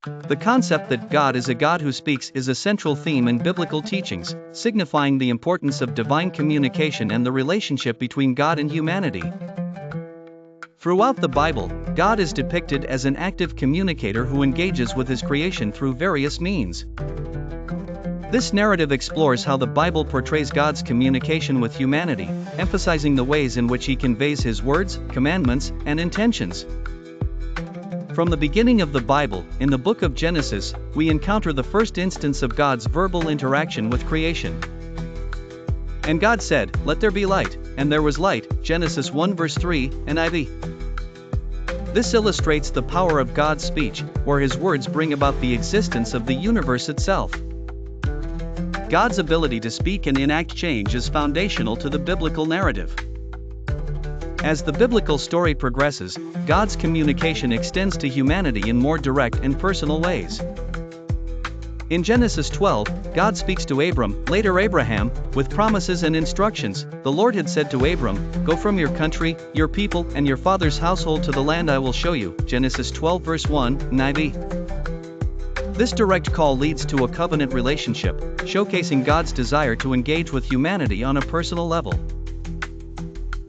The concept that God is a God who speaks is a central theme in biblical teachings, signifying the importance of divine communication and the relationship between God and humanity. Throughout the Bible, God is depicted as an active communicator who engages with his creation through various means. This narrative explores how the Bible portrays God's communication with humanity, emphasizing the ways in which he conveys his words, commandments, and intentions. From the beginning of the Bible, in the book of Genesis, we encounter the first instance of God's verbal interaction with creation. And God said, "Let there be light," and there was light, Genesis 1 verse 3, NIV. This illustrates the power of God's speech, where his words bring about the existence of the universe itself. God's ability to speak and enact change is foundational to the biblical narrative. As the biblical story progresses, God's communication extends to humanity in more direct and personal ways. In Genesis 12, God speaks to Abram, later Abraham, with promises and instructions. The Lord had said to Abram, "Go from your country, your people, and your father's household to the land I will show you." Genesis 12 verse 1, NIV. This direct call leads to a covenant relationship, showcasing God's desire to engage with humanity on a personal level.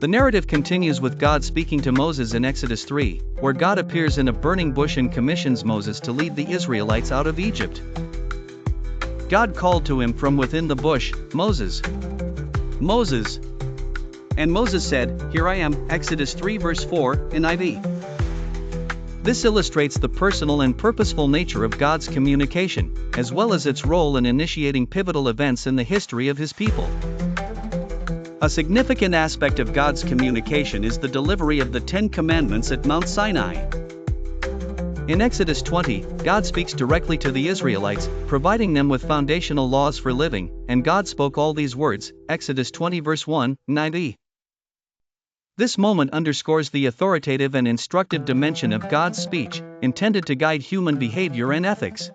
The narrative continues with God speaking to Moses in Exodus 3, where God appears in a burning bush and commissions Moses to lead the Israelites out of Egypt. God called to him from within the bush, "Moses, Moses." And Moses said, "Here I am," Exodus 3 verse 4, NIV. This illustrates the personal and purposeful nature of God's communication, as well as its role in initiating pivotal events in the history of his people. A significant aspect of God's communication is the delivery of the Ten Commandments at Mount Sinai. In Exodus 20, God speaks directly to the Israelites, providing them with foundational laws for living, and God spoke all these words, Exodus 20 verse 1, NIV. This moment underscores the authoritative and instructive dimension of God's speech, intended to guide human behavior and ethics.